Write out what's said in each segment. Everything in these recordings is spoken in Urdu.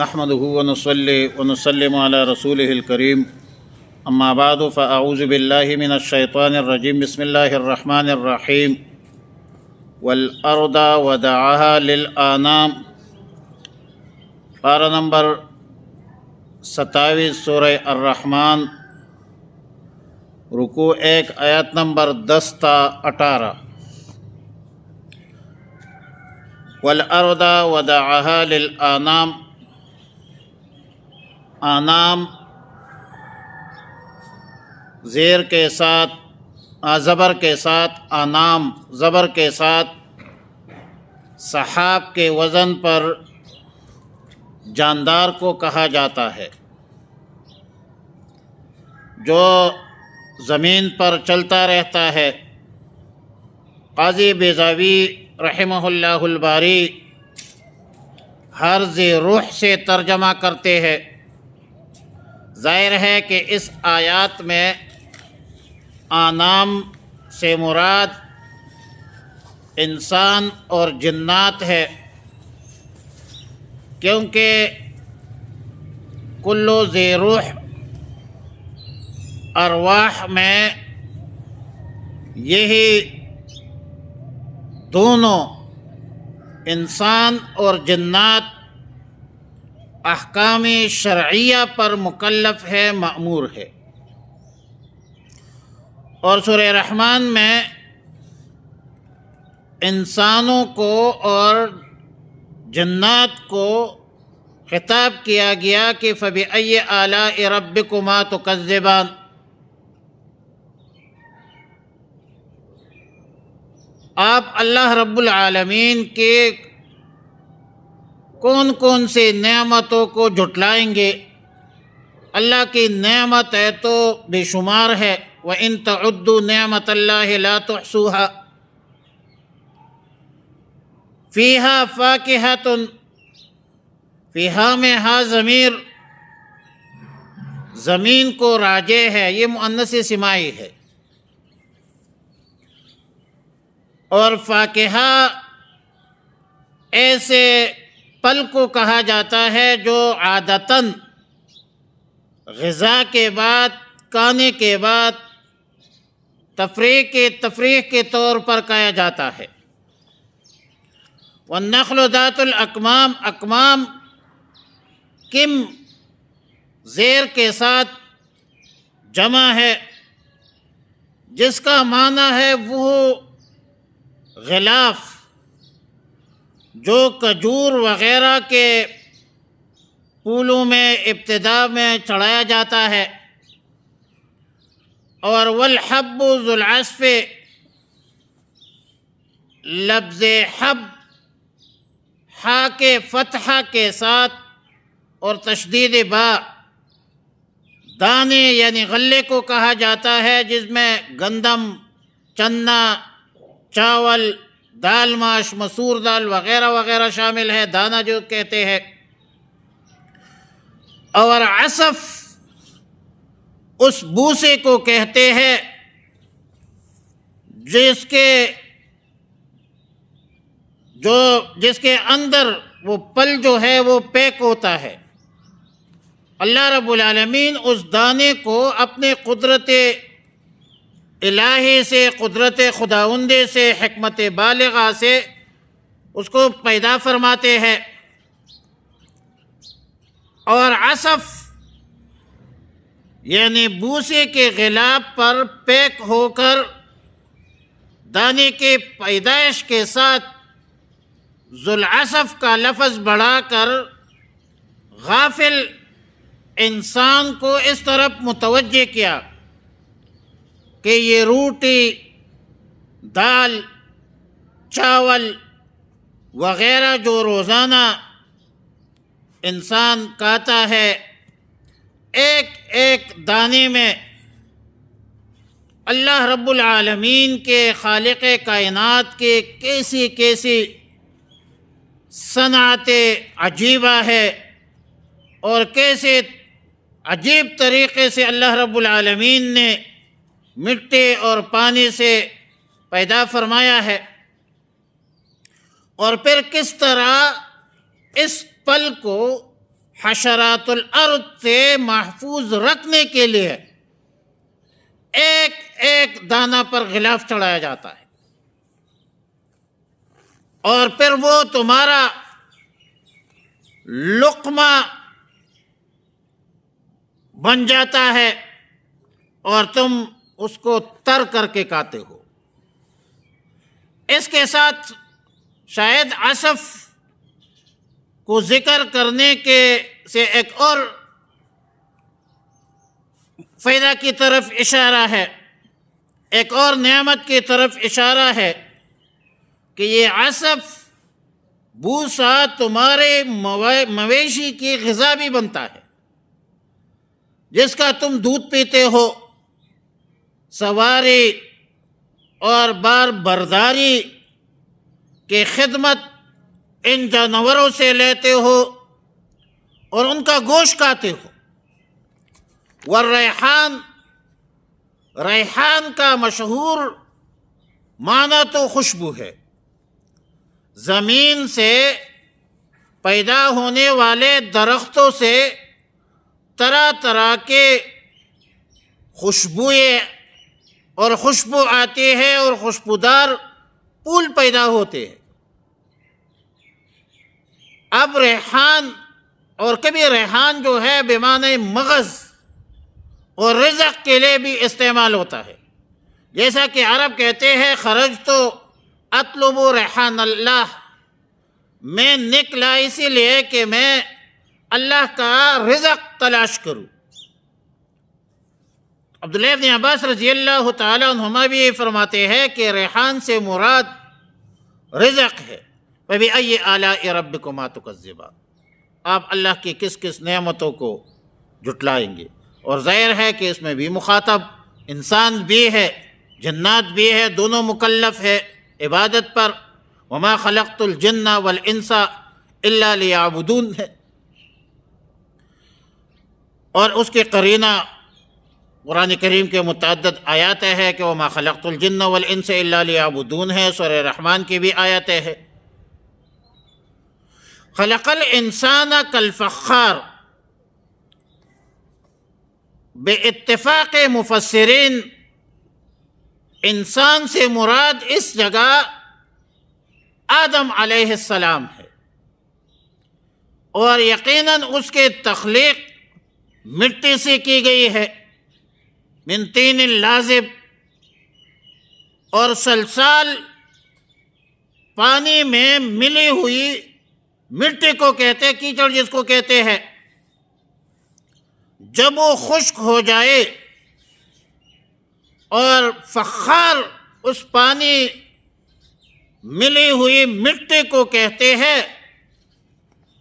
نحمده ونصلي ونسلم على رسوله الكريم اما بعد فاعوذ بالله من الشيطان الرجيم بسم الله الرحمن الرحيم والارض وضعها للانام پارہ نمبر 27 سورہ الرحمن رکوع 1 آیت نمبر 10 تا 18 والارض وضعها للانام آنام زیر کے ساتھ زبر کے ساتھ آنام زبر کے ساتھ سحاب کے وزن پر جاندار کو کہا جاتا ہے جو زمین پر چلتا رہتا ہے۔ قاضی بیضاوی رحمہ اللہ الباری ہر ذی روح سے ترجمہ کرتے ہیں۔ ظاہر ہے کہ اس آیات میں آنام سے مراد انسان اور جنات ہے، کیونکہ کلو ذی روح ارواح میں یہی دونوں انسان اور جنات احکام شرعیہ پر مکلف ہے، مأمور ہے۔ اور سورہ رحمان میں انسانوں کو اور جنات کو خطاب کیا گیا کہ فَبِأَيِّ آلَاءِ رَبِّكُمَا تُكَذِّبَانِ، آپ اللہ رب العالمین کے کون کون سے نعمتوں کو جھٹلائیں گے؟ اللہ کی نعمت ہے تو بے شمار ہے۔ وَإِن تَعُدُّوا نِعْمَةَ اللَّهِ لَا تُحْصُوهَا فِيهَا فَاكِهَةٌ، فِيهَا میں ہا ضمیر زمین کو راجع ہے، یہ مؤنث سمائی ہے، اور فاکہہ ایسے پل کو کہا جاتا ہے جو عادتاً غذا کے بعد، کھانے کے بعد تفریح کے طور پر کہا جاتا ہے۔ والنخل ذات الاکمام، اکمام کم زیر کے ساتھ جمع ہے، جس کا معنی ہے وہ غلاف جو کھجور وغیرہ کے پھولوں میں ابتدا میں چڑھایا جاتا ہے۔ اور والحب ذو العصف، لفظ حب ہا کے فتحہ کے ساتھ اور تشدید با، دانے یعنی غلے کو کہا جاتا ہے، جس میں گندم، چنا، چاول، دال ماش، مسور دال وغیرہ وغیرہ شامل ہے، دانہ جو کہتے ہیں۔ اور عصف اس بوسے کو کہتے ہیں جس کے اندر وہ پل جو ہے وہ پیک ہوتا ہے۔ اللہ رب العالمین اس دانے کو اپنے قدرت الہی سے، قدرت خداوندی سے، حکمت بالغہ سے اس کو پیدا فرماتے ہیں۔ اور عصف یعنی بوسے کے غلاف پر پیک ہو کر دانے کے پیدائش کے ساتھ ذو العصف کا لفظ بڑھا کر غافل انسان کو اس طرف متوجہ کیا کہ یہ روٹی، دال، چاول وغیرہ جو روزانہ انسان کھاتا ہے، ایک ایک دانے میں اللہ رب العالمین کے خالق کائنات کے کیسی کیسی صنعت عجیبہ ہے، اور کیسے عجیب طریقے سے اللہ رب العالمین نے مٹی اور پانی سے پیدا فرمایا ہے، اور پھر کس طرح اس پل کو حشرات الارض سے محفوظ رکھنے کے لیے ایک ایک دانہ پر غلاف چڑھایا جاتا ہے، اور پھر وہ تمہارا لقمہ بن جاتا ہے اور تم اس کو تر کر کے کھاتے ہو۔ اس کے ساتھ شاید عصف کو ذکر کرنے کے سے ایک اور فائدہ کی طرف اشارہ ہے، ایک اور نعمت کی طرف اشارہ ہے کہ یہ عصف بھوسا تمہارے مویشی کی غذا بھی بنتا ہے، جس کا تم دودھ پیتے ہو، سواری اور بار برداری کی خدمت ان جانوروں سے لیتے ہو اور ان کا گوشت کھاتے ہو۔ والریحان، ریحان کا مشہور معنی تو خوشبو ہے۔ زمین سے پیدا ہونے والے درختوں سے طرح طرح کے خوشبوئیں اور خوشبو آتی ہے اور خوشبودار پھول پیدا ہوتے ہیں۔ اب ریحان، اور کبھی ریحان جو ہے بمعنی مغز اور رزق کے لیے بھی استعمال ہوتا ہے، جیسا کہ عرب کہتے ہیں خرجت اطلب ریحان اللہ، میں نکلا اسی لیے کہ میں اللہ کا رزق تلاش کروں۔ عبداللہ ابن عباس رضی اللہ تعالیٰ عنہما بھی فرماتے ہیں کہ ریحان سے مراد رزق ہے۔ فَبِأَيِّ آلَاءِ رَبِّكُمَا تُكَذِّبَانِ، آپ اللہ کی کس کس نعمتوں کو جھٹلائیں گے؟ اور ظاہر ہے کہ اس میں بھی مخاطب انسان بھی ہے، جنات بھی ہے، دونوں مکلف ہے عبادت پر۔ وَمَا خَلَقْتُ الْجِنَّ وَالْإِنسَ إِلَّا لِيَعْبُدُونَ ہے، اور اس کے قرینہ قرآن کریم کے متعدد آیاتیں ہیں کہ وَمَا خَلَقْتُ الْجِنَّ وَالْإِنسَ إِلَّا لِيَعْبُدُونَ ہے، سورہ رحمان کی بھی آیاتیں ہیں۔ خلق الانسان کالفخار، بے اتفاق مفسرین انسان سے مراد اس جگہ آدم علیہ السلام ہے، اور یقیناً اس کے تخلیق مٹی سے کی گئی ہے، من طین لازب، اور سلسال پانی میں ملی ہوئی مٹی کو کہتے ہیں، کیچڑ جس کو کہتے ہیں۔ جب وہ خشک ہو جائے، اور فخار اس پانی ملی ہوئی مٹی کو کہتے ہیں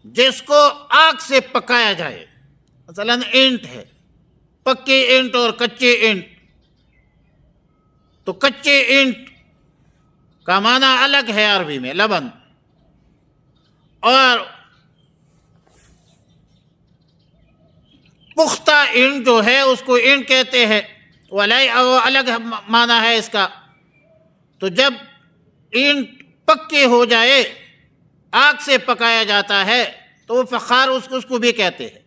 جس کو آگ سے پکایا جائے، مثلا اینٹ ہے، پکی اینٹ اور کچی اینٹ، تو کچی اینٹ کا معنی الگ ہے عربی میں لبن، اور پختہ اینٹ جو ہے اس کو اینٹ کہتے ہیں، وہ الگ معنی ہے اس کا۔ تو جب اینٹ پکی ہو جائے، آگ سے پکایا جاتا ہے، تو وہ فخار اس کو بھی کہتے ہیں۔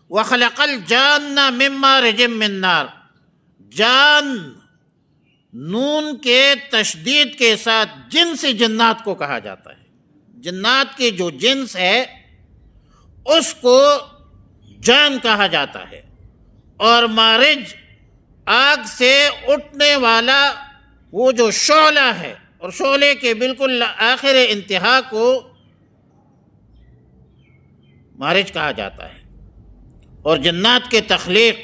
وَخَلَقَ الْجَانَّ مِن مَّارِجٍ مِّن نَّارٍ، جان نون کے تشدید کے ساتھ جنس جنات کو کہا جاتا ہے۔ جنات کی جو جنس ہے اس کو جان کہا جاتا ہے، اور مارج آگ سے اٹھنے والا وہ جو شعلہ ہے، اور شعلے کے بالکل آخر انتہا کو مارج کہا جاتا ہے۔ اور جنات کے تخلیق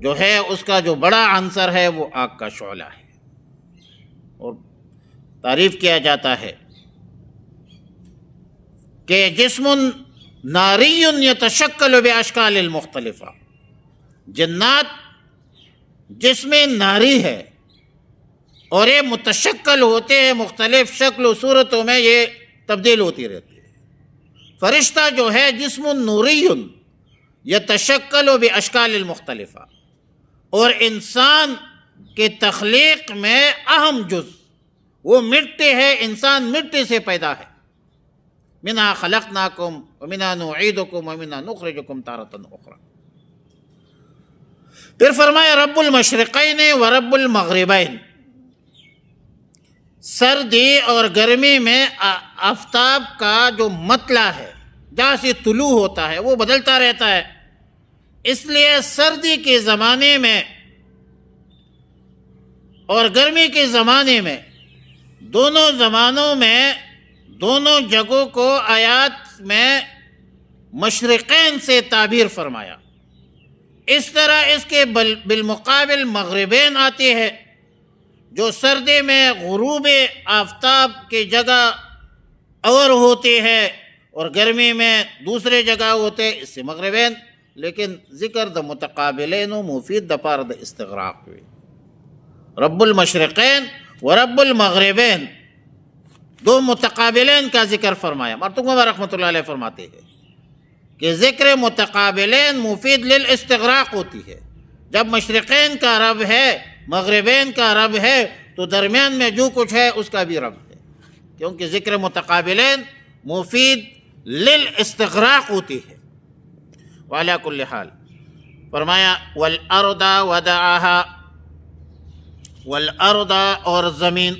جو ہے اس کا جو بڑا عنصر ہے وہ آگ کا شعلہ ہے، اور تعریف کیا جاتا ہے کہ جسم ناری یتشکل باشکال المختلفہ، جنات جسم ناری ہے اور یہ متشکل ہوتے ہیں، مختلف شکل و صورتوں میں یہ تبدیل ہوتی رہتی ہے۔ فرشتہ جو ہے جسم نوری یتشکل باشکال المختلفہ، اور انسان کے تخلیق میں اہم جز وہ مٹی ہے، انسان مٹی سے پیدا ہے، منہا خلقناکم ومنہا نعیدکم ومنہا نخرجکم تارۃ اخری۔ پھر فرمایا رب المشرقین و رب المغربین، سردی اور گرمی میں آفتاب کا جو مطلع ہے، جہاں سے طلوع ہوتا ہے، وہ بدلتا رہتا ہے۔ اس لیے سردی کے زمانے میں اور گرمی کے زمانے میں، دونوں زمانوں میں، دونوں جگہوں کو آیات میں مشرقین سے تعبیر فرمایا۔ اس طرح اس کے بالمقابل مغربین آتی ہے، جو سردی میں غروب آفتاب کی جگہ اور ہوتی ہے اور گرمی میں دوسرے جگہ ہوتے، اس سے مغربین۔ لیکن ذکر دا متقابلین و مفید دا پار دا استغراق ہوئی۔ رب المشرقین و رب المغربین، دو متقابلین کا ذکر فرمایا۔ مرتضی رحمۃ اللہ علیہ فرماتے ہیں کہ ذکر متقابلین مفید للاستغراق ہوتی ہے۔ جب مشرقین کا رب ہے، مغربین کا رب ہے، تو درمیان میں جو کچھ ہے اس کا بھی رب ہے، کیونکہ ذکر متقابلین مفید للاستغراق ہوتی ہے۔ وعلی کل حال فرمایا والارض ودعاها، والارض اور زمین،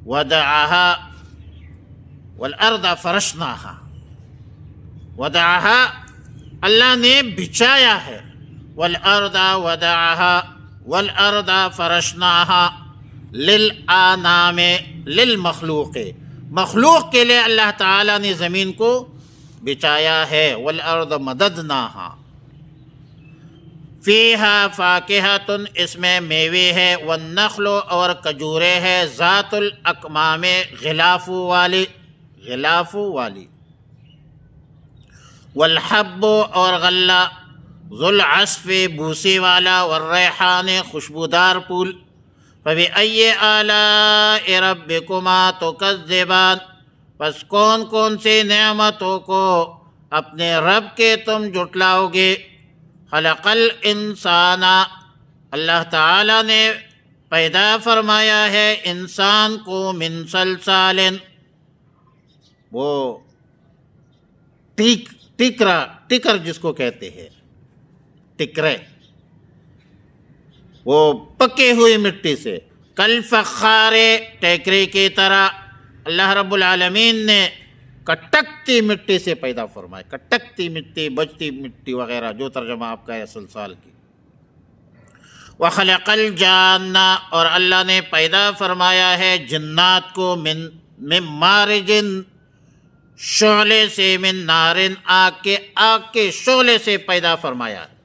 ودعاها، والارض فرشناها، ودعاها اللہ نے بچھایا ہے، والارض ودعاها، والارض فرشناها للانام، للمخلوق، مخلوق کے لیے اللہ تعالیٰ نے زمین کو بچھایا ہے۔ والارض مددناها، فیہا فاکہۃ، اس میں میوے ہے، والنخل اور کجورے ہے، ذات الاکمام، غلاف والی، غلاف والی، والحب اور غلہ، ذو العصف بوسی والا، والریحان خوشبودار پھول۔ فبأی آلاء ربکما تکذبان، پس کون کون سی نعمتوں کو اپنے رب کے تم جھٹلاؤ گے۔ خلق الانسان، اللہ تعالیٰ نے پیدا فرمایا ہے انسان کو، من صلصال، وہ ٹکر جس کو کہتے ہیں، ٹکرے، وہ پکے ہوئی مٹی سے، کالفخار، ٹیکری کی طرح۔ اللہ رب العالمین نے کٹکتی مٹی سے پیدا فرمائے، کٹکتی مٹی، بجتی مٹی وغیرہ، جو ترجمہ آپ کا ہے سلسال کی۔ وخلق الجان، اور اللہ نے پیدا فرمایا ہے جنات کو، من مارج، شعلے سے، من نار، آگ کے شعلے سے پیدا فرمایا ہے۔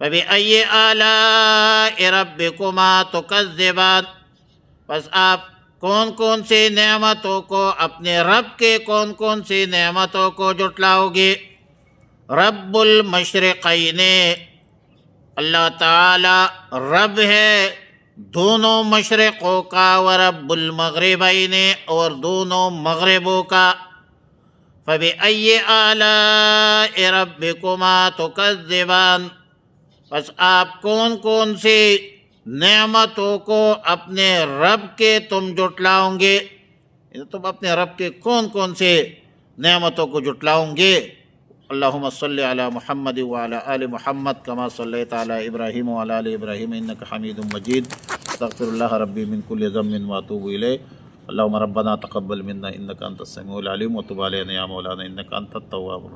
فبأی آلاء ربکما تکذبان، پس آپ کون کون سی نعمتوں کو، اپنے رب کے کون کون سی نعمتوں کو جھٹلاؤ گے۔ رب المشرقین، اللہ تعالی رب ہے دونوں مشرقوں کا، ورب المغربین، اور دونوں مغربوں کا۔ فبأی آلاء ربکما تکذبان، پس آپ کون کون سی نعمتوں کو اپنے رب کے تم جھٹلاؤں گے، تم اپنے رب کے کون کون سے نعمتوں کو جھٹلاؤں گے۔ اللہم صلی علی محمد وعلی آل محمد کما صلیت علی ابراہیم وعلی آل ابراہیم انک حمید مجید۔ استغفر اللہ ربی من کل ذنب واتوب الیہ۔ اللہم ربنا تقبل منا انک انت السمیع العلیم وتب علینا یا مولانا انک انت التواب الرحیم۔